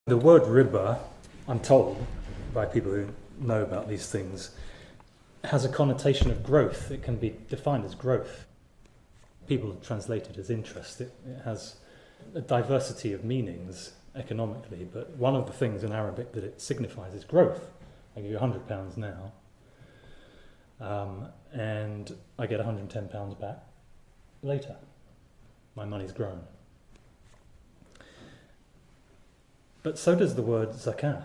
The word riba, I'm told by people who know about these things, has a connotation of growth. It can be defined as growth. People translate it as interest. It has a diversity of meanings economically, but one of the things in Arabic that it signifies is growth. I give you £100 now, and I get £110 back later. My money's grown. But so does the word zakah.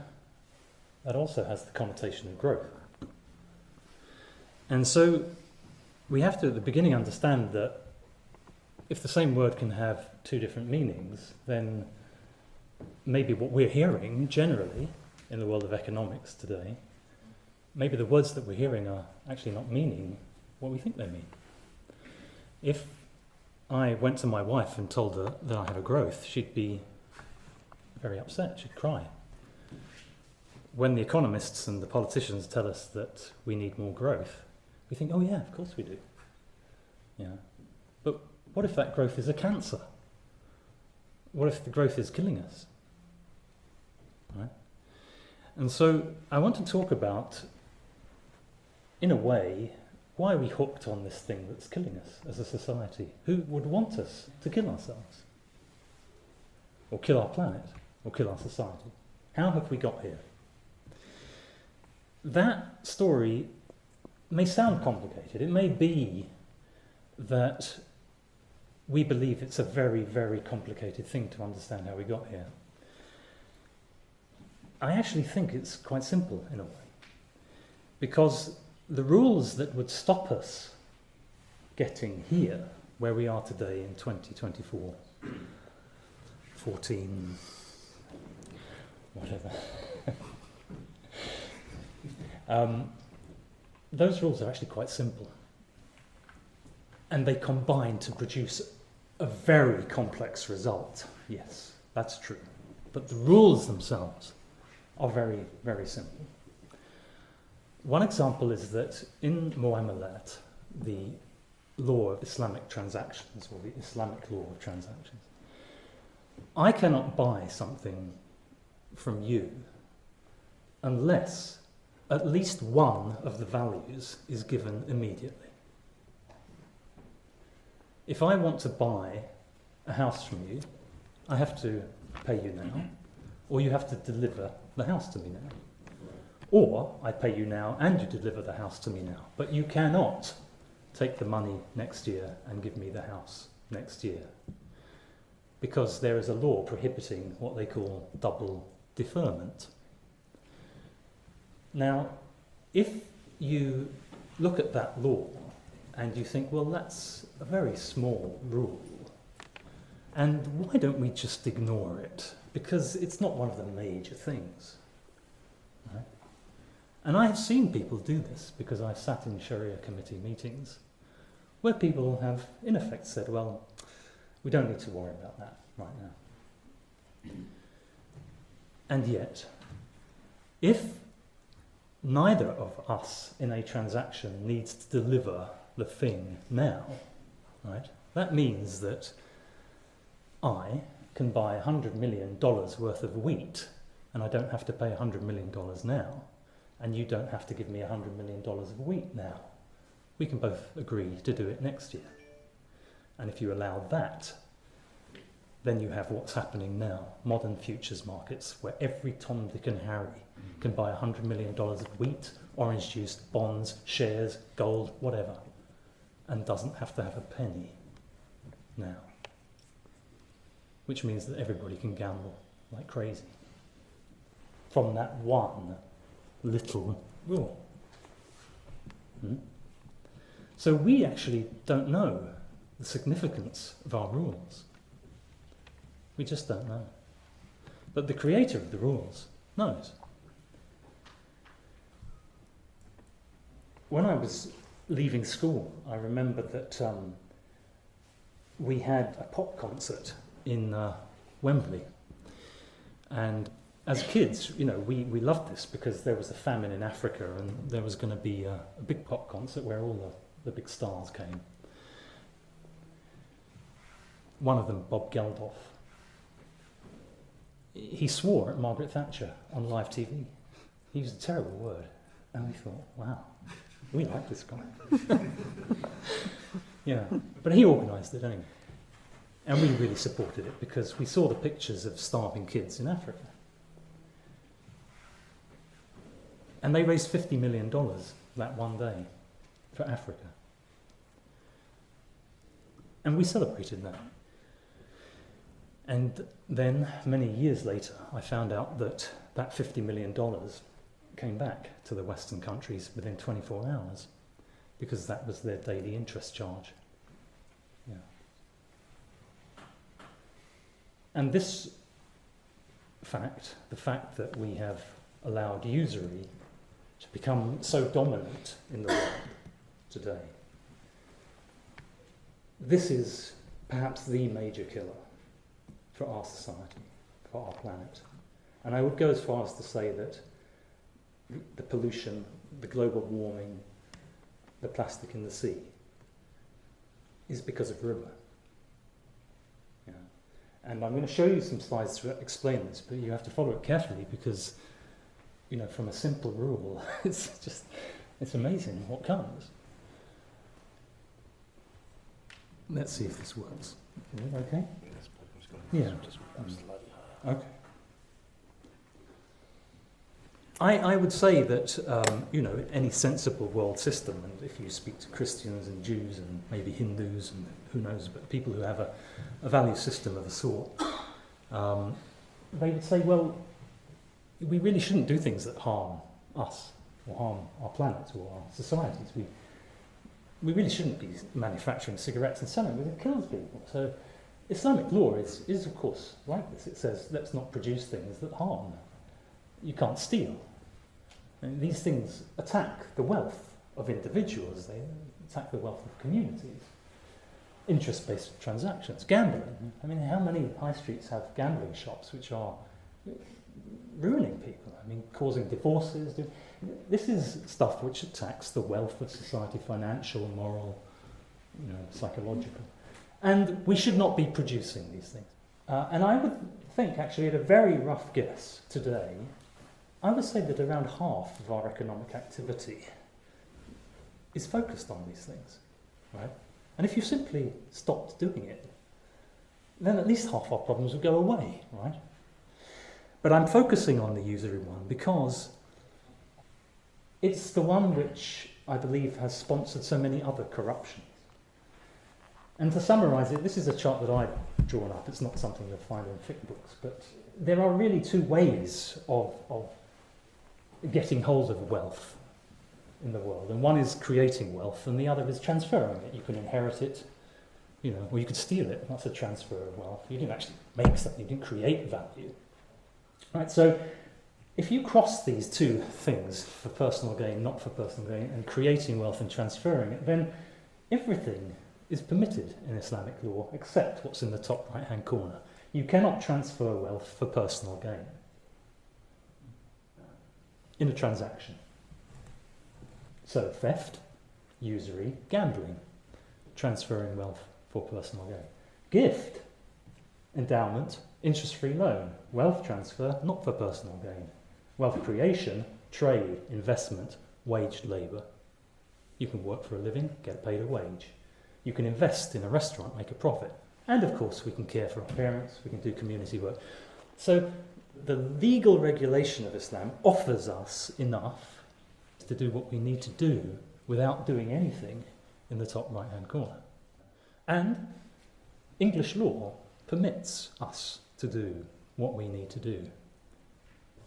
That also has the connotation of growth. And so we have to at the beginning understand that if the same word can have two different meanings, then maybe what we're hearing generally in the world of economics today, maybe the words that we're hearing are actually not meaning what we think they mean. If I went to my wife and told her that I have a growth, she'd be very upset, she'd cry. When the economists and the politicians tell us that we need more growth, we think, oh yeah, of course we do. Yeah. But what if that growth is a cancer? What if the growth is killing us? Right? And so I want to talk about, in a way, why are we hooked on this thing that's killing us as a society? Who would want us to kill ourselves? Or kill our planet? Or kill our society? How have we got here? That story may sound complicated. It may be that we believe it's a very, very complicated thing to understand how we got here. I actually think it's quite simple in a way. Because the rules that would stop us getting here, where we are today in 2024, 14, whatever. Those rules are actually quite simple. And they combine to produce a very complex result. Yes, that's true. But the rules themselves are very, very simple. One example is that in muamalat, the law of Islamic transactions, or the Islamic law of transactions, I cannot buy something from you unless at least one of the values is given immediately. If I want to buy a house from you, I have to pay you now, or you have to deliver the house to me now. Or I pay you now and you deliver the house to me now. But you cannot take the money next year and give me the house next year, because there is a law prohibiting what they call double deferment. Now, if you look at that law and you think, well, that's a very small rule, and why don't we just ignore it? Because it's not one of the major things. Right? And I have seen people do this, because I've sat in Sharia committee meetings where people have, in effect, said, well, we don't need to worry about that right now. And yet, if neither of us in a transaction needs to deliver the thing now, right? That means that I can buy $100 million worth of wheat, and I don't have to pay $100 million now, and you don't have to give me $100 million of wheat now. We can both agree to do it next year. And if you allow that, then you have what's happening now, modern futures markets, where every Tom, Dick and Harry can buy $100 million of wheat, orange juice, bonds, shares, gold, whatever, and doesn't have to have a penny now. Which means that everybody can gamble like crazy from that one little rule. So we actually don't know the significance of our rules. We just don't know. But the creator of the rules knows. When I was leaving school, I remember that we had a pop concert in Wembley. And as kids, you know, we loved this because there was a famine in Africa and there was going to be a big pop concert where all the big stars came. One of them, Bob Geldof, he swore at Margaret Thatcher on live TV. He used a terrible word. And we thought, wow, we like this guy. Yeah, but he organised it anyway. And we really supported it because we saw the pictures of starving kids in Africa. And they raised $50 million that one day for Africa. And we celebrated that. And then, many years later, I found out that that $50 million came back to the Western countries within 24 hours because that was their daily interest charge. Yeah. And this fact, the fact that we have allowed usury to become so dominant in the world today, this is perhaps the major killer for our society, for our planet. And I would go as far as to say that the pollution, the global warming, the plastic in the sea is because of riba. Yeah. And I'm going to show you some slides to explain this, but you have to follow it carefully because, you know, from a simple rule, it's amazing what comes. Let's see if this works. Okay? Yeah. Okay. I would say that, you know, any sensible world system, and if you speak to Christians and Jews and maybe Hindus and who knows, but people who have a value system of a sort, they would say, well, we really shouldn't do things that harm us or harm our planet or our societies. We really shouldn't be manufacturing cigarettes and selling them because it kills people. So Islamic law is of course like this. It says let's not produce things that harm. You can't steal. And these things attack the wealth of individuals. They attack the wealth of communities. Interest-based transactions, gambling. I mean, how many high streets have gambling shops which are ruining people? I mean, causing divorces. This is stuff which attacks the wealth of society, financial, moral, you know, psychological. And we should not be producing these things. And I would think, actually, at a very rough guess today, I would say that around half of our economic activity is focused on these things, right? And if you simply stopped doing it, then at least half our problems would go away, right? But I'm focusing on the usury one because it's the one which I believe has sponsored so many other corruptions. And to summarise it, this is a chart that I've drawn up. It's not something you'll find in fiqh books, but there are really two ways of getting hold of wealth in the world. And one is creating wealth, and the other is transferring it. You can inherit it, you know, or you could steal it. That's a transfer of wealth. You didn't actually make something, you didn't create value. Right, so if you cross these two things, for personal gain, not for personal gain, and creating wealth and transferring it, then everything is permitted in Islamic law except what's in the top right-hand corner. You cannot transfer wealth for personal gain in a transaction. So theft, usury, gambling, transferring wealth for personal gain. Gift, endowment, interest-free loan, wealth transfer, not for personal gain. Wealth creation, trade, investment, waged labour. You can work for a living, get paid a wage. You can invest in a restaurant, make a profit. And of course we can care for our parents, we can do community work. So the legal regulation of Islam offers us enough to do what we need to do without doing anything in the top right-hand corner. And English law permits us to do what we need to do.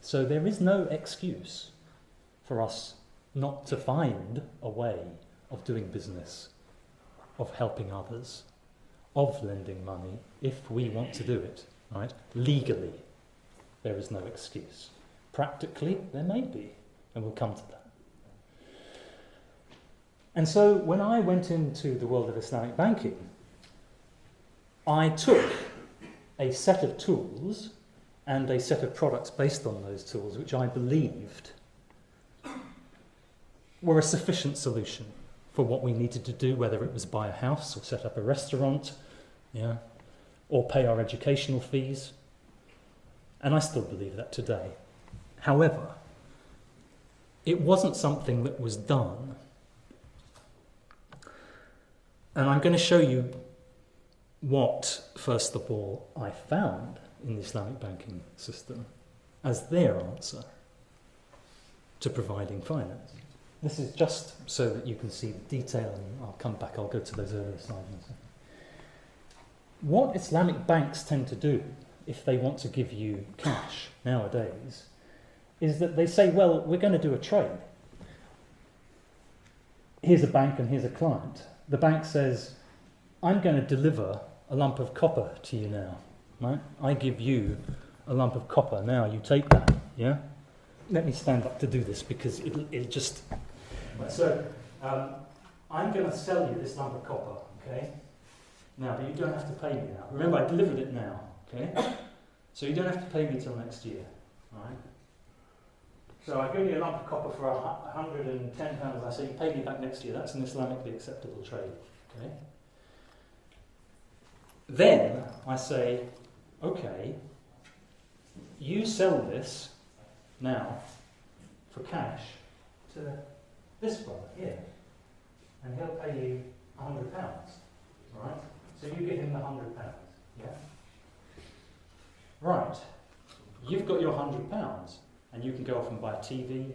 So there is no excuse for us not to find a way of doing business, of helping others, of lending money, if we want to do it, right? Legally, there is no excuse. Practically, there may be, and we'll come to that. And so when I went into the world of Islamic banking, I took a set of tools and a set of products based on those tools, which I believed were a sufficient solution for what we needed to do, whether it was buy a house or set up a restaurant, or pay our educational fees. And I still believe that today. However, it wasn't something that was done. And I'm going to show you what, first of all, I found in the Islamic banking system as their answer to providing finance. This is just so that you can see the detail, and I'll come back, I'll go to those earlier slides in a second. What Islamic banks tend to do, if they want to give you cash nowadays, is that they say, well, we're going to do a trade. Here's a bank and here's a client. The bank says, I'm going to deliver a lump of copper to you now. Right? I give you a lump of copper. Now you take that. Yeah? Let me stand up to do this because it just... So, I'm going to sell you this lump of copper, okay? Now, but you don't have to pay me now. Remember, I delivered it now, okay? So you don't have to pay me till next year, right? So I give you a lump of copper for £110. I say, you pay me back next year. That's an Islamically acceptable trade, okay? Then I say, okay, you sell this now for cash to this brother here, and he'll pay you £100, right? So you give him the £100, yeah? Right, you've got your £100, and you can go off and buy a TV,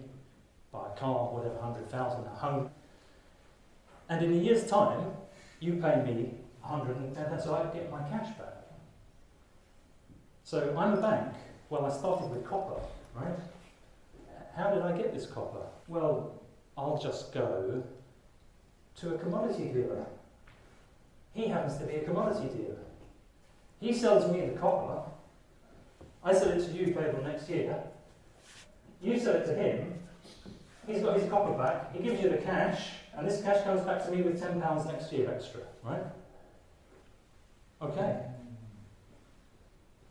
buy a car, whatever, 100,000 at home. And in a year's time, you pay me 110, so I get my cash back. So I'm a bank. Well, I started with copper, right? How did I get this copper? Well, I'll just go to a commodity dealer. He happens to be a commodity dealer. He sells me the copper. I sell it to you payable next year. You sell it to him. He's got his copper back. He gives you the cash, and this cash comes back to me with £10 next year extra, right? Okay.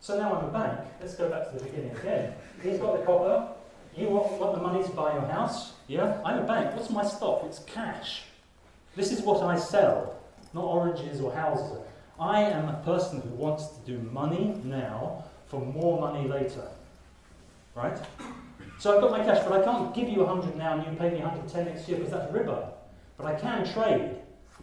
So now I'm a bank. Let's go back to the beginning again. He's got the copper. You want the money to buy your house? Yeah? I'm a bank. What's my stock? It's cash. This is what I sell, not oranges or houses. I am a person who wants to do money now for more money later. Right? So I've got my cash, but I can't give you 100 now and you pay me 110 next year because that's riba. But I can trade.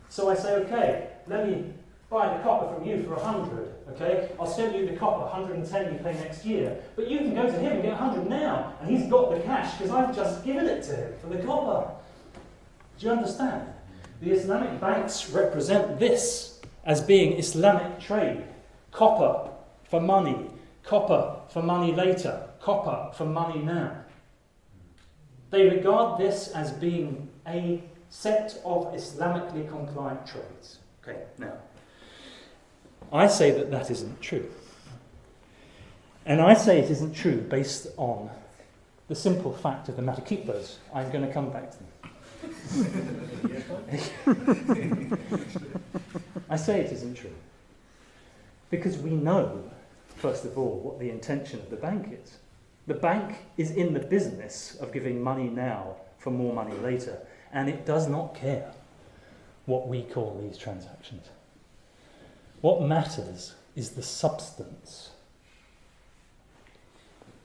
So I say, okay, let me buy the copper from you for 100, okay? I'll sell you the copper, 110 you pay next year. But you can go to him and get 100 now, and he's got the cash because I've just given it to him for the copper. Do you understand? The Islamic banks represent this as being Islamic trade. Copper for money later, copper for money now. They regard this as being a set of Islamically compliant trades. Okay, now, I say that that isn't true. And I say it isn't true based on the simple fact of the matter. Keep those. I'm going to come back to them. I say it isn't true because we know, first of all, what the intention of the bank is. The bank is in the business of giving money now for more money later, and it does not care what we call these transactions. What matters is the substance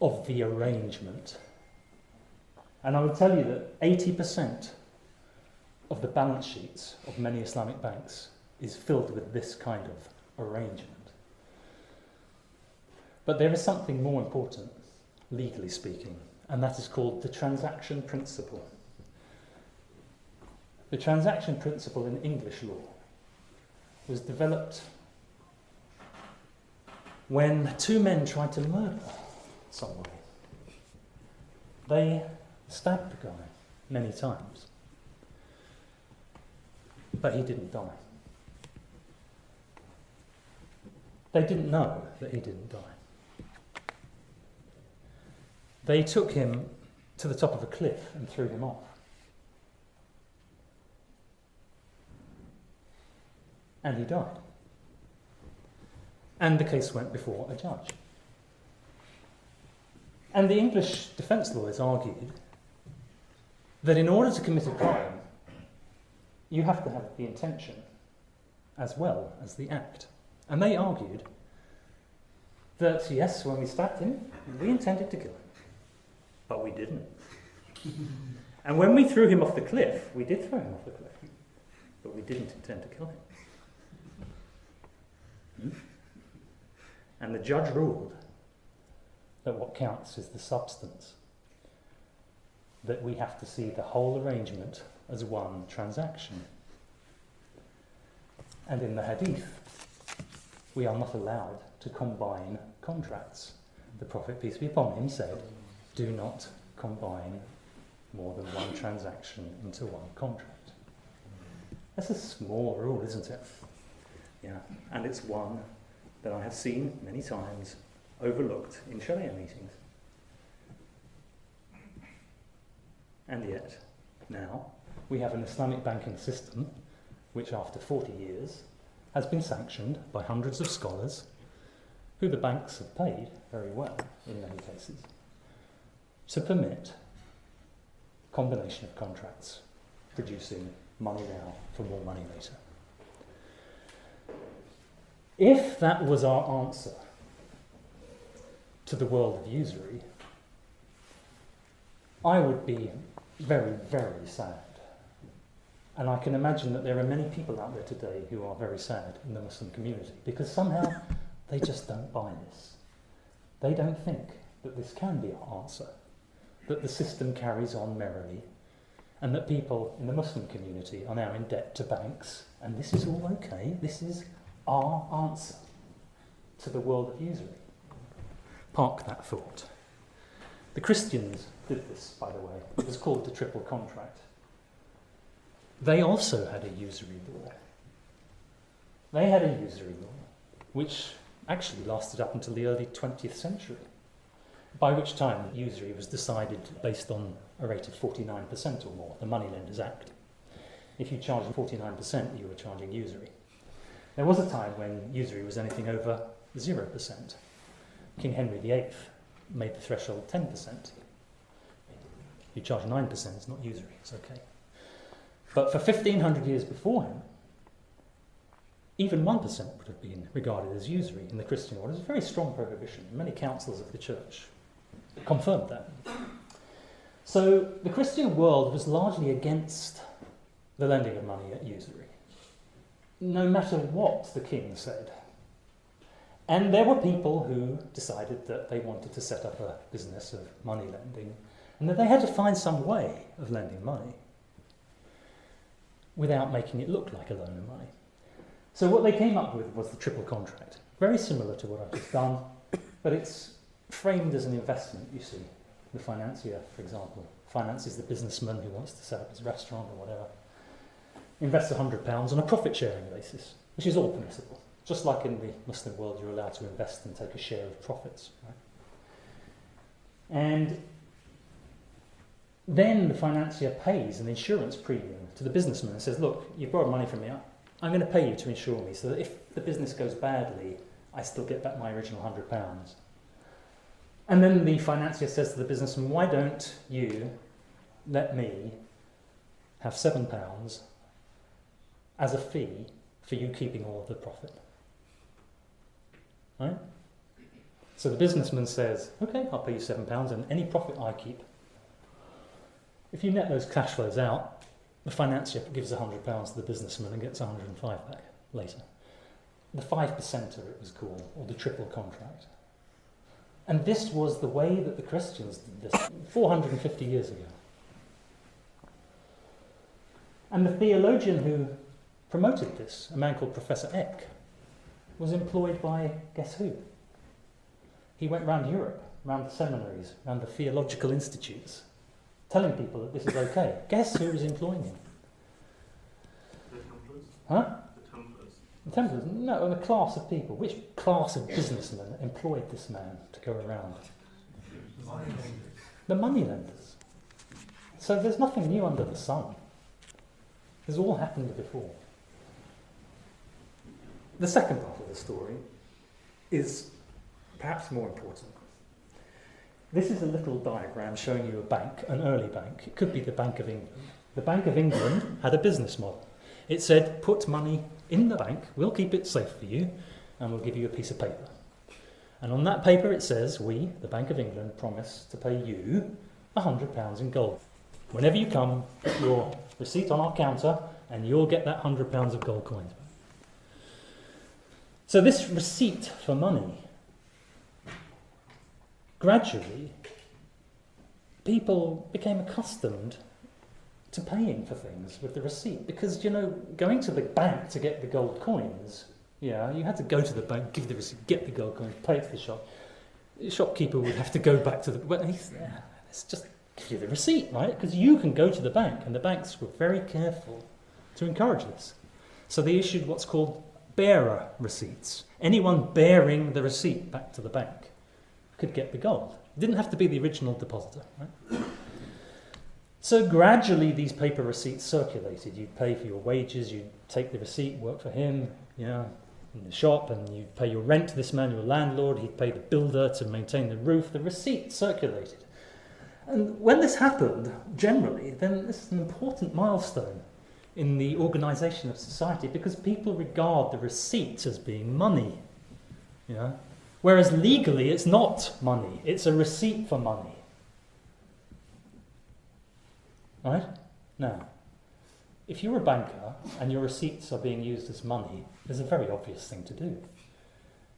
of the arrangement. And I will tell you that 80% of the balance sheets of many Islamic banks is filled with this kind of arrangement. But there is something more important, legally speaking, and that is called the transaction principle. The transaction principle in English law was developed when two men tried to murder somebody. They stabbed the guy many times, but he didn't die. They didn't know that he didn't die. They took him to the top of a cliff and threw him off. And he died. And the case went before a judge. And the English defence lawyers argued that in order to commit a crime, you have to have the intention as well as the act. And they argued that, yes, when we stabbed him, we intended to kill him. But we didn't. And when we threw him off the cliff, we did throw him off the cliff. But we didn't intend to kill him. And the judge ruled that what counts is the substance. That we have to see the whole arrangement as one transaction. And in the hadith, we are not allowed to combine contracts. The Prophet, peace be upon him, said, do not combine more than one transaction into one contract. That's a small rule, isn't it? Yeah, and it's one that I have seen many times overlooked in Sharia meetings. And yet, now, we have an Islamic banking system which, after 40 years, has been sanctioned by hundreds of scholars who the banks have paid very well, in many cases, to permit combination of contracts, producing money now for more money later. If that was our answer to the world of usury, I would be very, very sad. And I can imagine that there are many people out there today who are very sad in the Muslim community because somehow they just don't buy this. They don't think that this can be our answer, that the system carries on merrily, and that people in the Muslim community are now in debt to banks, and this is all okay. This is our answer to the world of usury. Park that thought. The Christians did this, by the way. It was called the triple contract. They also had a usury law. They had a usury law, which actually lasted up until the early 20th century, by which time usury was decided based on a rate of 49% or more, the Moneylenders Act. If you charged 49%, you were charging usury. There was a time when usury was anything over 0%. King Henry VIII made the threshold 10%. You charge 9%, it's not usury, it's okay. But for 1500 years before him, even 1% would have been regarded as usury in the Christian order. It was a very strong prohibition. Many councils of the church confirmed that. So the Christian world was largely against the lending of money at usury, no matter what the king said. And there were people who decided that they wanted to set up a business of money lending and that they had to find some way of lending money without making it look like a loan of money. So what they came up with was the triple contract, very similar to what I've just done, but it's framed as an investment, you see. The financier, for example, finances the businessman who wants to set up his restaurant or whatever, invests £100 on a profit-sharing basis, which is all permissible. Just like in the Muslim world, you're allowed to invest and take a share of profits. Right? And then the financier pays an insurance premium to the businessman and says, look, you borrowed money from me, I'm going to pay you to insure me so that if the business goes badly, I still get back my original £100. And then the financier says to the businessman, why don't you let me have £7 as a fee for you keeping all of the profit? Right? So the businessman says, okay, I'll pay you £7 and any profit I keep. If you net those cash flows out, the financier gives £100 to the businessman and gets 105 back later. The 5%er it was called, or the triple contract. And this was the way that the Christians did this 450 years ago. And the theologian who promoted this, a man called Professor Eck, was employed by, guess who? He went round Europe, round the seminaries, round the theological institutes, telling people that this is okay. Guess who was employing him? The Templars? Huh? The Templars? The Templars? No, and a class of people. Which class of businessmen employed this man to go around? The moneylenders. So there's nothing new under the sun. This all happened before. The second part of the story is perhaps more important. This is a little diagram showing you a bank, an early bank. It could be the Bank of England. The Bank of England had a business model. It said, put money in the bank, we'll keep it safe for you, and we'll give you a piece of paper. And on that paper it says, we, the Bank of England, promise to pay you £100 in gold. Whenever you come, put your receipt on our counter and you'll get that £100 of gold coins. So this receipt for money, gradually, people became accustomed to paying for things with the receipt. Because, going to the bank to get the gold coins, you had to go to the bank, give the receipt, get the gold coins, pay it to the shop. The shopkeeper would have to go back to the... Well, let's just give you the receipt, right? Because you can go to the bank, and the banks were very careful to encourage this. So they issued what's called bearer receipts. Anyone bearing the receipt back to the bank could get the gold. It didn't have to be the original depositor, right? So gradually these paper receipts circulated. You'd pay for your wages, you'd take the receipt, work for him, in the shop, and you'd pay your rent to this man, your landlord, he'd pay the builder to maintain the roof. The receipt circulated. And when this happened, generally, then this is an important milestone in the organisation of society, because people regard the receipt as being money. Whereas legally it's not money, it's a receipt for money. Right? Now, if you're a banker and your receipts are being used as money, there's a very obvious thing to do.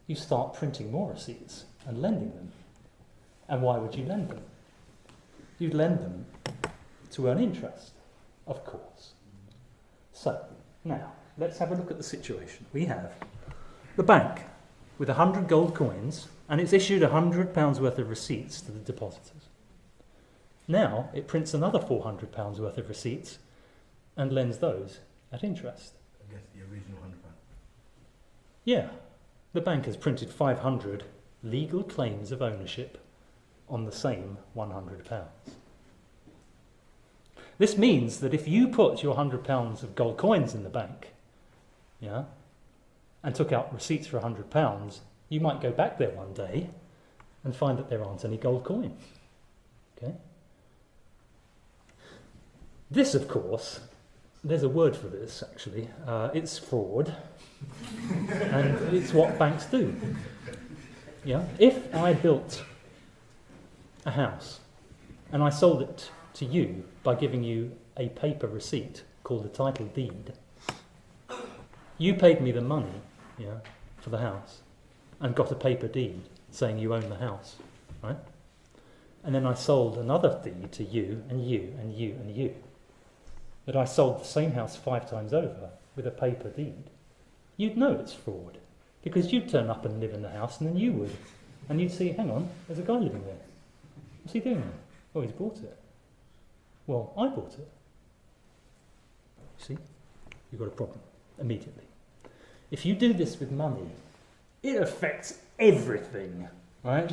You start printing more receipts and lending them. And why would you lend them? You'd lend them to earn interest, of course. So, now, let's have a look at the situation. We have the bank with 100 gold coins, and it's issued £100 worth of receipts to the depositors. Now, it prints another £400 worth of receipts and lends those at interest. I guess the original £100. Yeah, the bank has printed 500 legal claims of ownership on the same £100. This means that if you put your £100 of gold coins in the bank, and took out receipts for £100, you might go back there one day and find that there aren't any gold coins. Okay? This, of course, there's a word for this, actually. It's fraud, and it's what banks do. If I built a house and I sold it to you by giving you a paper receipt called a title deed, you paid me the money for the house and got a paper deed saying you own the house, right? And then I sold another deed to you and you and you and you. That I sold the same house 5 times over with a paper deed. You'd know it's fraud, because you'd turn up and live in the house, and then you would. And you'd see, hang on, there's a guy living there. What's he doing there? Oh, he's bought it. Well, I bought it. See? You've got a problem immediately. If you do this with money, it affects everything, right?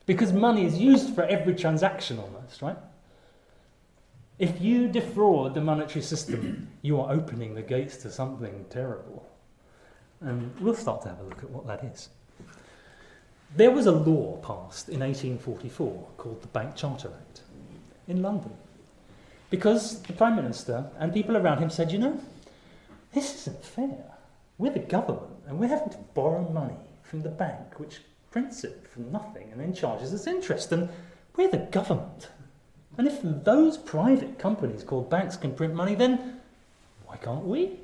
Because money is used for every transaction almost, right? If you defraud the monetary system, you are opening the gates to something terrible. And we'll start to have a look at what that is. There was a law passed in 1844 called the Bank Charter Act in London. Because the Prime Minister and people around him said, this isn't fair. We're the government and we're having to borrow money from the bank, which prints it for nothing and then charges us interest. And we're the government. And if those private companies called banks can print money, then why can't we?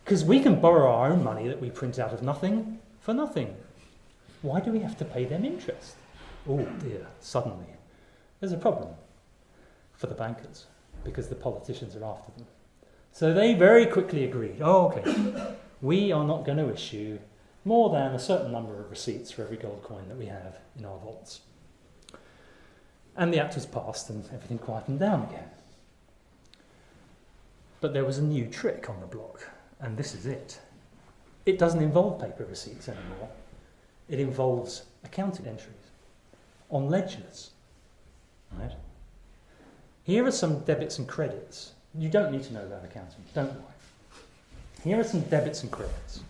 Because we can borrow our own money that we print out of nothing for nothing. Why do we have to pay them interest? Oh dear, suddenly there's a problem for the bankers because the politicians are after them. So they very quickly agreed, we are not going to issue more than a certain number of receipts for every gold coin that we have in our vaults. And the act was passed and everything quietened down again. But there was a new trick on the block, and this is it. It doesn't involve paper receipts anymore. It involves accounting entries on ledgers. Right? Here are some debits and credits. You don't need to know about accounting, don't worry. Here are some debits and credits.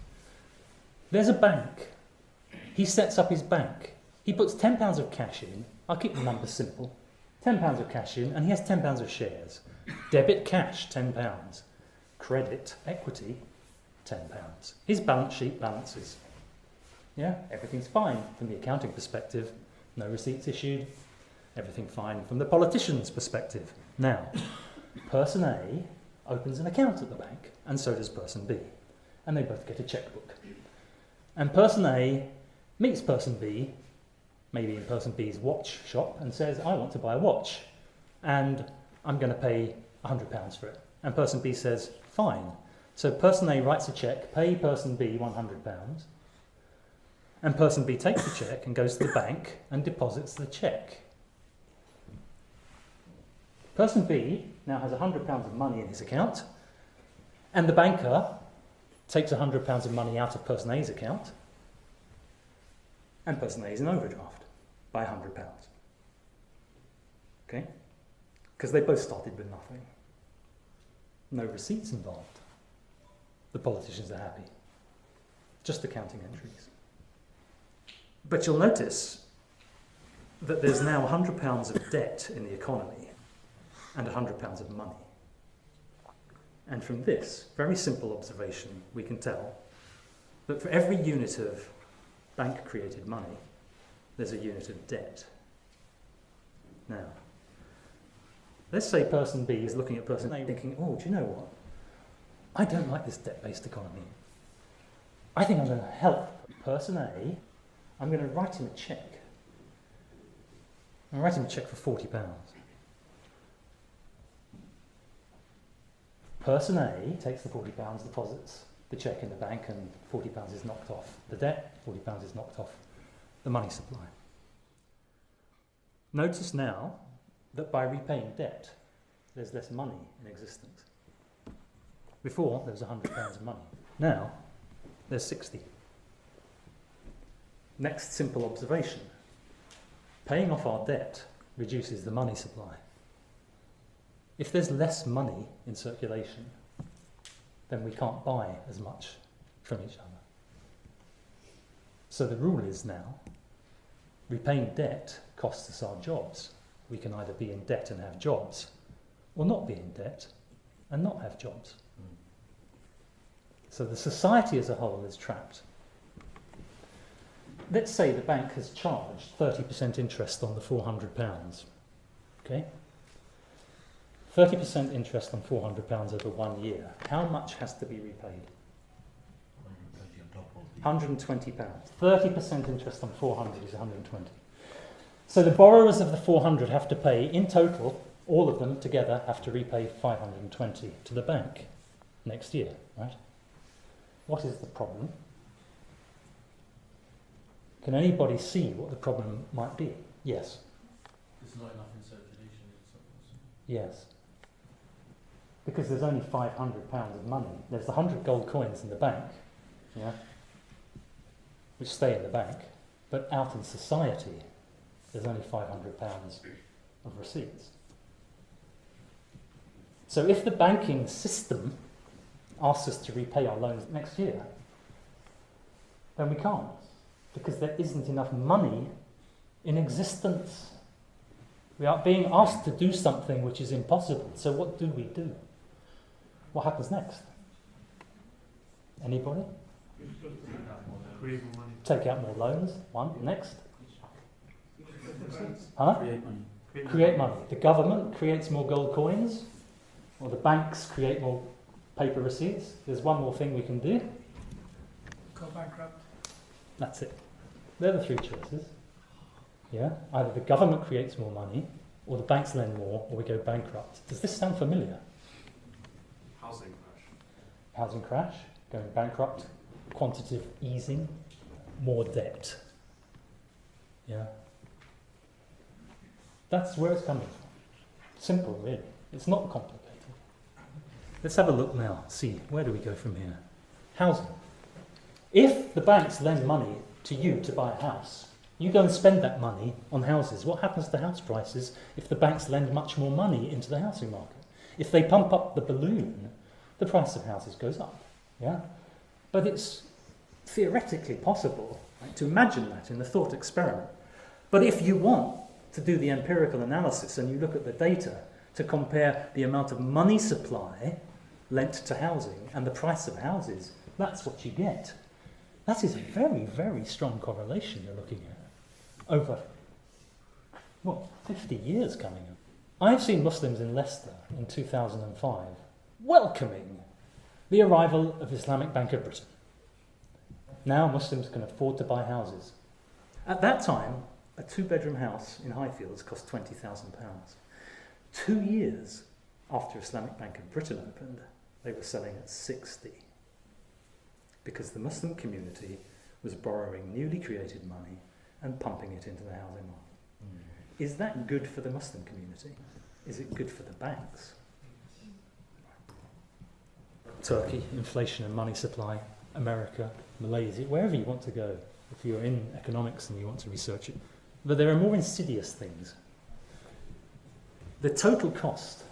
There's a bank. He sets up his bank. He puts £10 of cash in. I'll keep the numbers simple. £10 of cash in, and he has £10 of shares. Debit cash, £10. Credit equity, £10. His balance sheet balances. Yeah, everything's fine from the accounting perspective. No receipts issued. Everything fine from the politician's perspective. Now, person A opens an account at the bank, and so does person B. And they both get a checkbook. And person A meets person B, maybe in person B's watch shop, and says, I want to buy a watch, and I'm going to pay £100 for it. And person B says, fine. So person A writes a cheque, pay person B £100, and person B takes the cheque and goes to the bank and deposits the cheque. Person B now has £100 of money in his account, and the banker takes £100 of money out of person A's account, and person A is in overdraft by £100. Okay? Because they both started with nothing. No receipts involved. The politicians are happy. Just accounting entries. But you'll notice that there's now £100 of debt in the economy and £100 of money. And from this very simple observation, we can tell that for every unit of bank-created money, there's a unit of debt. Now, let's say person B is looking at person A thinking, oh, do you know what? I don't like this debt-based economy. I think I'm going to help person A. I'm going to write him a cheque. I'm writing him a cheque for £40. Person A takes the £40, deposits the cheque in the bank, and £40 is knocked off the debt, £40 is knocked off the money supply. Notice now that by repaying debt, there's less money in existence. Before, there was £100 of money. Now, there's 60. Next simple observation. Paying off our debt reduces the money supply. If there's less money in circulation, then we can't buy as much from each other. So the rule is now, repaying debt costs us our jobs. We can either be in debt and have jobs, or not be in debt and not have jobs. So the society as a whole is trapped. Let's say the bank has charged 30% interest on the £400. Okay? 30% interest on £400 over 1 year. How much has to be repaid? £120. 30% interest on 400 is 120. So the borrowers of the 400 have to pay, in total, all of them together have to repay 520 to the bank next year, right? What is the problem? Can anybody see what the problem might be? Yes. There's not enough in circulation. Yes. Because there's only £500 of money. There's the 100 gold coins in the bank, yeah, which stay in the bank, but out in society, there's only £500 of receipts. So if the banking system asks us to repay our loans next year, then we can't, because there isn't enough money in existence. We are being asked to do something which is impossible. So what do we do? What happens next? Anybody? Create more money. Take out more loans. One. Next. Huh? Create money. Create money. The government creates more gold coins, or the banks create more paper receipts. There's one more thing we can do. Go bankrupt. That's it. They're the three choices. Yeah? Either the government creates more money, or the banks lend more, or we go bankrupt. Does this sound familiar? Housing crash. Housing crash, going bankrupt, quantitative easing, more debt. Yeah? That's where it's coming from. Simple, really. It's not complicated. Let's have a look now. See, where do we go from here? Housing. If the banks lend money to you to buy a house, you go and spend that money on houses. What happens to house prices if the banks lend much more money into the housing market? If they pump up the balloon, the price of houses goes up. Yeah? But it's theoretically possible, right, to imagine that in the thought experiment. But if you want to do the empirical analysis and you look at the data to compare the amount of money supply lent to housing and the price of houses, that's what you get. That is a very, very strong correlation you're looking at over, 50 years coming up. I've seen Muslims in Leicester in 2005 welcoming the arrival of Islamic Bank of Britain. Now Muslims can afford to buy houses. At that time, a 2-bedroom house in Highfields cost £20,000. 2 years after Islamic Bank of Britain opened, they were selling at 60, because the Muslim community was borrowing newly created money and pumping it into the housing market. Is that good for the Muslim community? Is it good for the banks? Turkey, inflation and money supply, America, Malaysia, wherever you want to go, if you're in economics and you want to research it. But there are more insidious things. The total cost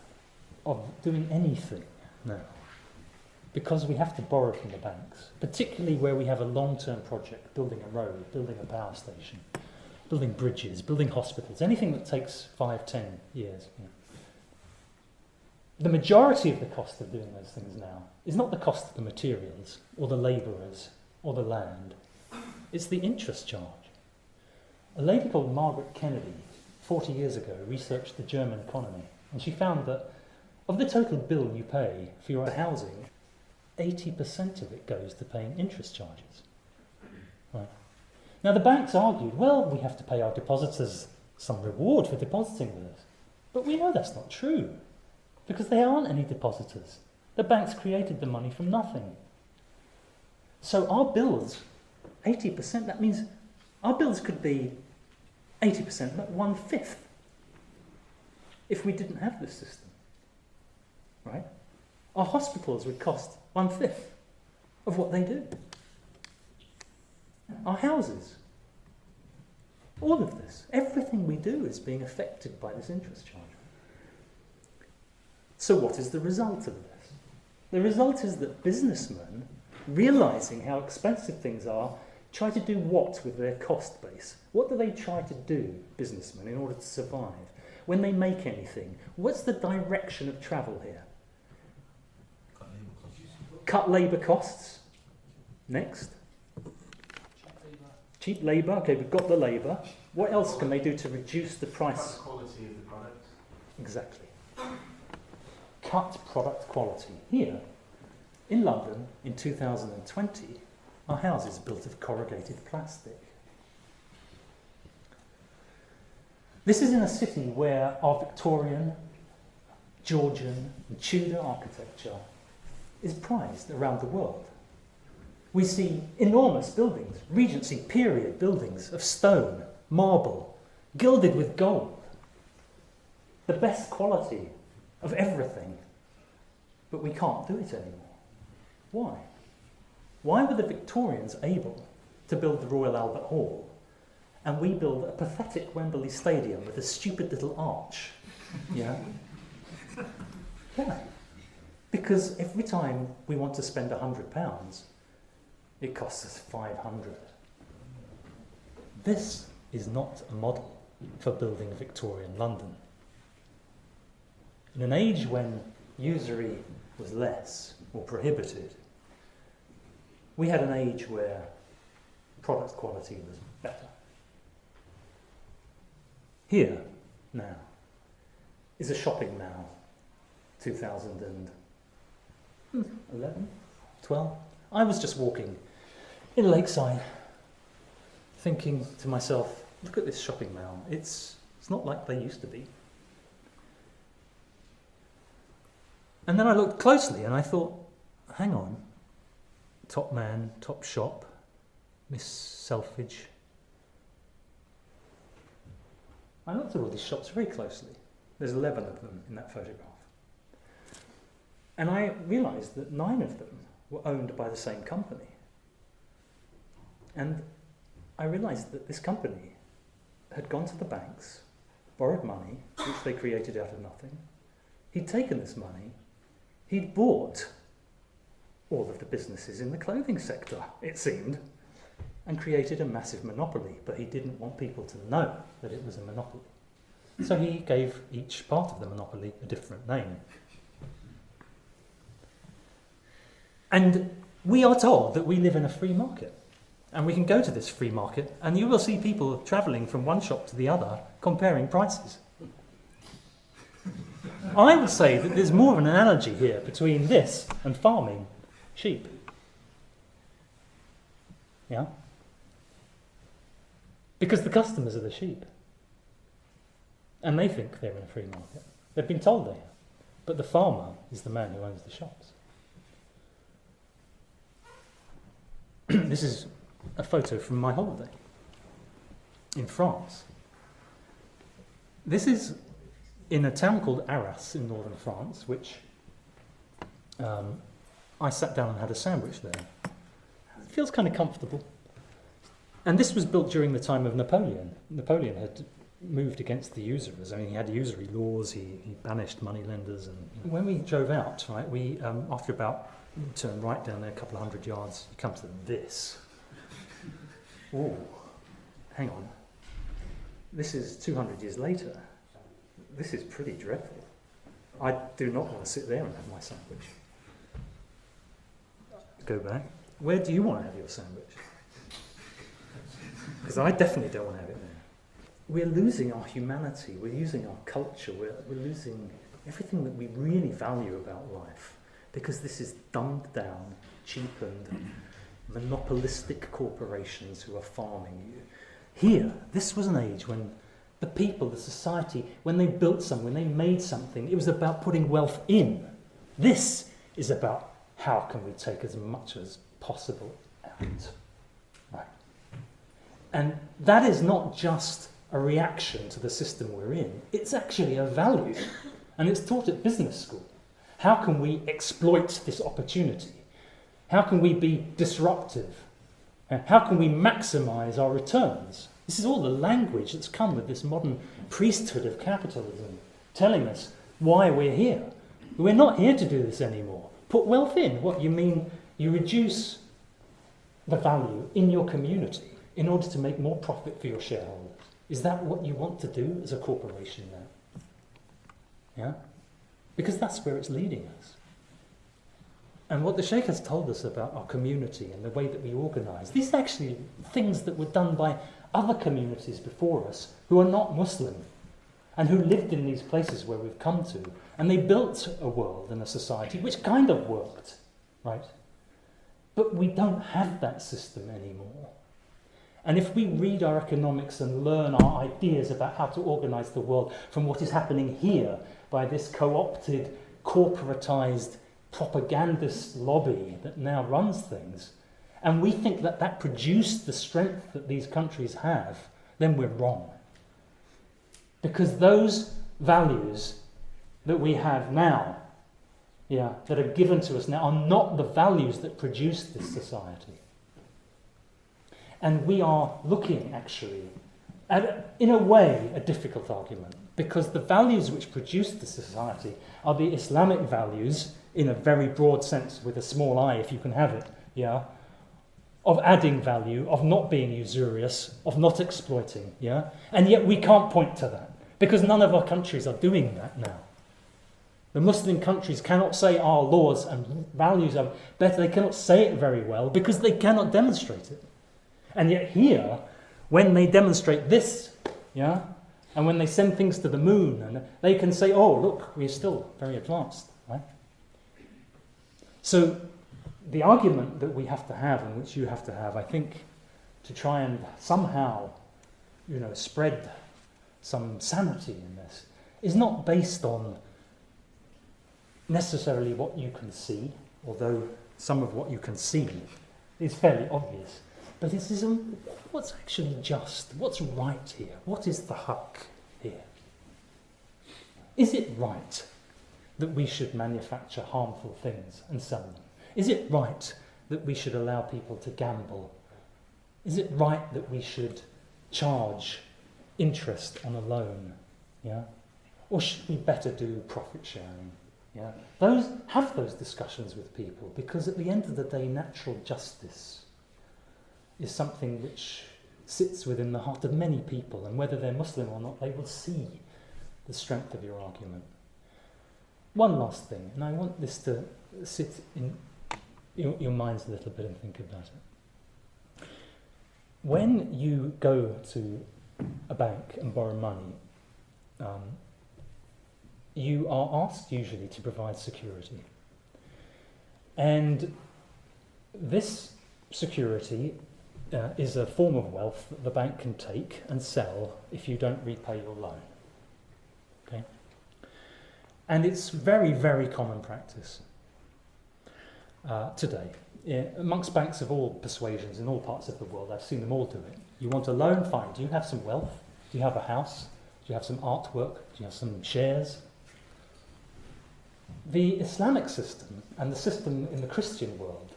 of doing anything now, because we have to borrow from the banks, particularly where we have a long-term project, building a road, building a power station, building bridges, building hospitals, anything that takes 5-10 years. The majority of the cost of doing those things now is not the cost of the materials or the labourers or the land. It's the interest charge. A lady called Margaret Kennedy, 40 years ago, researched the German economy, and she found that of the total bill you pay for your housing, 80% of it goes to paying interest charges. Right. Now the banks argued, well, we have to pay our depositors some reward for depositing with us. But we know that's not true, because there aren't any depositors. The banks created the money from nothing. So our bills, 80%, that means our bills could be 80%, but 1/5, if we didn't have this system. Right? Our hospitals would cost 1/5 of what they do. Our houses. All of this, everything we do is being affected by this interest charge. So what is the result of this? The result is that businessmen, realising how expensive things are, try to do what with their cost base? What do they try to do, businessmen, in order to survive? When they make anything, what's the direction of travel here? Cut labour costs. Next. Cheap labour. Okay, we've got the labour. What else can they do to reduce the price? Quality of the product. Exactly. Cut product quality. Here, in London, in 2020, our houses are built of corrugated plastic. This is in a city where our Victorian, Georgian and Tudor architecture is prized around the world. We see enormous buildings, Regency period buildings of stone, marble, gilded with gold. The best quality of everything. But we can't do it anymore. Why? Why were the Victorians able to build the Royal Albert Hall and we build a pathetic Wembley Stadium with a stupid little arch? Yeah? Yeah. Because every time we want to spend £100, it costs us 500. This is not a model for building Victorian London. In an age when usury was less or prohibited, we had an age where product quality was better. Here, now, is a shopping mall, 2011, 12. I was just walking in Lakeside, thinking to myself, look at this shopping mall. It's not like they used to be. And then I looked closely and I thought, hang on, Top Man, Top Shop, Miss Selfridge. I looked at all these shops very closely. There's 11 of them in that photograph. And I realised that 9 of them were owned by the same company. And I realised that this company had gone to the banks, borrowed money, which they created out of nothing. He'd taken this money, he'd bought all of the businesses in the clothing sector, it seemed, and created a massive monopoly, but he didn't want people to know that it was a monopoly. So he gave each part of the monopoly a different name. And we are told that we live in a free market. And we can go to this free market and you will see people travelling from one shop to the other comparing prices. I would say that there's more of an analogy here between this and farming sheep. Yeah? Because the customers are the sheep. And they think they're in a free market. They've been told they are. But the farmer is the man who owns the shops. This is a photo from my holiday in France. This is in a town called Arras in northern France, which I sat down and had a sandwich there. It feels kind of comfortable. And this was built during the time of Napoleon. Napoleon had moved against the usurers. I mean, he had usury laws, he banished moneylenders. And when we drove out, right, we, after about, turn right down there a couple of 100 yards, you come to this. Oh, hang on. This is 200 years later. This is pretty dreadful. I do not want to sit there and have my sandwich. Go back. Where do you want to have your sandwich? Because I definitely don't want to have it there. We're losing our humanity, we're losing our culture, we're losing everything that we really value about life because this is dumbed down, cheapened, monopolistic corporations who are farming you. Here, this was an age when the people, the society, when they built something, when they made something, it was about putting wealth in. This is about how can we take as much as possible out. Right. And that is not just a reaction to the system we're in. It's actually a value. And it's taught at business school. How can we exploit this opportunity? How can we be disruptive? And how can we maximize our returns? This is all the language that's come with this modern priesthood of capitalism, telling us why we're here. We're not here to do this anymore. Put wealth in. What, you mean you reduce the value in your community in order to make more profit for your shareholders? Is that what you want to do as a corporation now? Yeah? Because that's where it's leading us. And what the Sheikh has told us about our community and the way that we organise, these are actually things that were done by other communities before us who are not Muslim and who lived in these places where we've come to. And they built a world and a society which kind of worked, right? But we don't have that system anymore. And if we read our economics and learn our ideas about how to organise the world from what is happening here by this co-opted, corporatised, propagandist lobby that now runs things, and we think that that produced the strength that these countries have, then we're wrong. Because those values that we have now, that are given to us now, are not the values that produce this society. And we are looking, actually, at, in a way, a difficult argument, because the values which produce the society are the Islamic values, in a very broad sense, with a small I, if you can have it, of adding value, of not being usurious, of not exploiting, and yet we can't point to that, because none of our countries are doing that now. The Muslim countries cannot say our laws and values are better, they cannot say it very well, because they cannot demonstrate it. And yet here, when they demonstrate this, and when they send things to the moon, and they can say, oh, look, we're still very advanced, right? So the argument that we have to have, and which you have to have, I think, to try and somehow, spread some sanity in this, is not based on necessarily what you can see, although some of what you can see is fairly obvious. But it is what's actually just, what's right here, what is the haqq here? Is it right that we should manufacture harmful things and sell them? Is it right that we should allow people to gamble? Is it right that we should charge interest on a loan? Or should we better do profit sharing? Have those discussions with people, because at the end of the day, natural justice is something which sits within the heart of many people, and whether they're Muslim or not, they will see the strength of your argument. One last thing, and I want this to sit in your minds a little bit and think about it. when you go to a bank and borrow money, you are asked usually to provide security. And this security is a form of wealth that the bank can take and sell if you don't repay your loan. Okay? And it's very, very common practice today. Amongst banks of all persuasions in all parts of the world, I've seen them all do it. You want a loan? Fine. Do you have some wealth? Do you have a house? Do you have some artwork? Do you have some shares? The Islamic system and the system in the Christian world,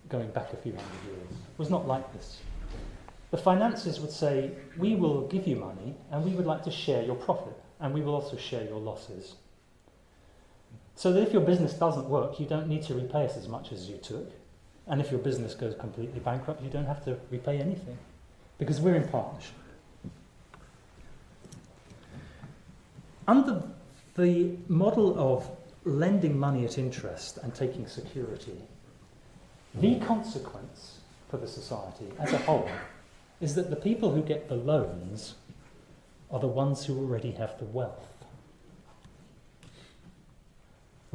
going back a few hundred years, was not like this. The financiers would say, we will give you money and we would like to share your profit and we will also share your losses. So that if your business doesn't work, you don't need to repay us as much as you took. And if your business goes completely bankrupt, you don't have to repay anything because we're in partnership. Under the model of lending money at interest and taking security, the consequence for the society as a whole is that the people who get the loans are the ones who already have the wealth.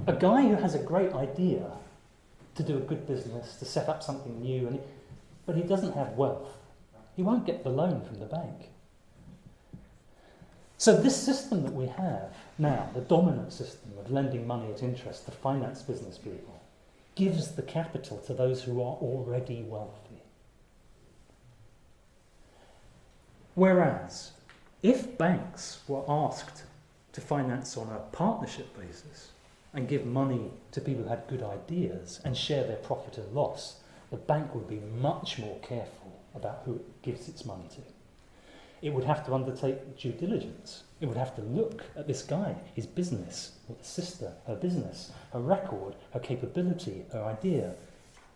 A guy who has a great idea to do a good business, to set up something new, but he doesn't have wealth, he won't get the loan from the bank. So this system that we have now, the dominant system of lending money at interest to finance business people, gives the capital to those who are already wealthy. Whereas, if banks were asked to finance on a partnership basis and give money to people who had good ideas and share their profit and loss, the bank would be much more careful about who it gives its money to. It would have to undertake due diligence. It would have to look at this guy, his business, or the sister, her business, her record, her capability, her idea.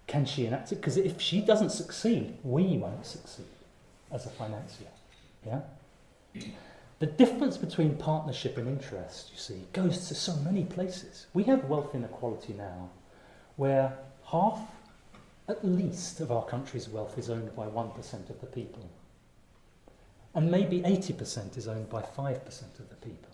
Can she enact it? Because if she doesn't succeed, we won't succeed as a financier. Yeah? The difference between partnership and interest, you see, goes to so many places. We have wealth inequality now where half, at least, of our country's wealth is owned by 1% of the people. And maybe 80% is owned by 5% of the people.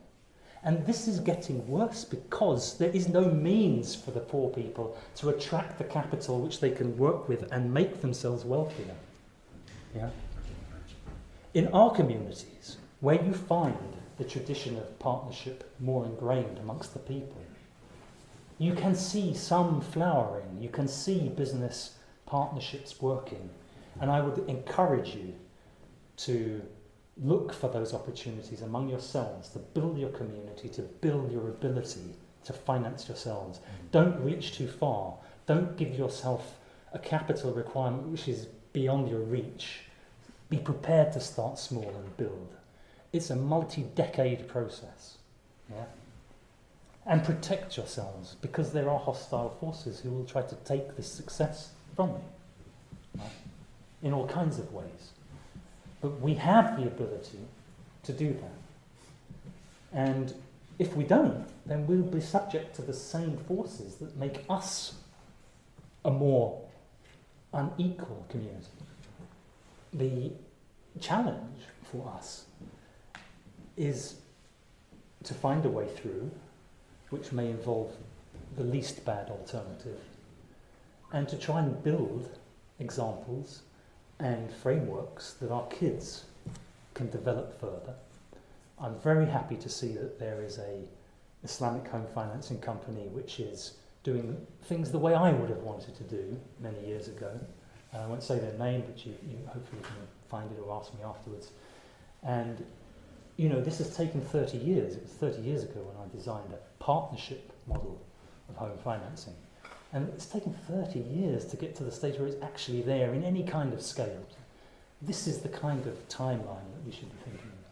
And this is getting worse because there is no means for the poor people to attract the capital which they can work with and make themselves wealthier. Yeah? In our communities, where you find the tradition of partnership more ingrained amongst the people, you can see some flowering, you can see business partnerships working. And I would encourage you to look for those opportunities among yourselves, to build your community, to build your ability to finance yourselves. Don't reach too far. Don't give yourself a capital requirement which is beyond your reach. Be prepared to start small and build. It's a multi-decade process. Yeah? And protect yourselves, because there are hostile forces who will try to take this success from you, right? In all kinds of ways. But we have the ability to do that. And if we don't, then we'll be subject to the same forces that make us a more unequal community. The challenge for us is to find a way through, which may involve the least bad alternative, and to try and build examples and frameworks that our kids can develop further. I'm very happy to see that there is a Islamic home financing company which is doing things the way I would have wanted to do many years ago. I won't say their name, but you hopefully can find it or ask me afterwards. And you know, this has taken 30 years. It was 30 years ago when I designed a partnership model of home financing. And it's taken 30 years to get to the stage where it's actually there in any kind of scale. This is the kind of timeline that we should be thinking about.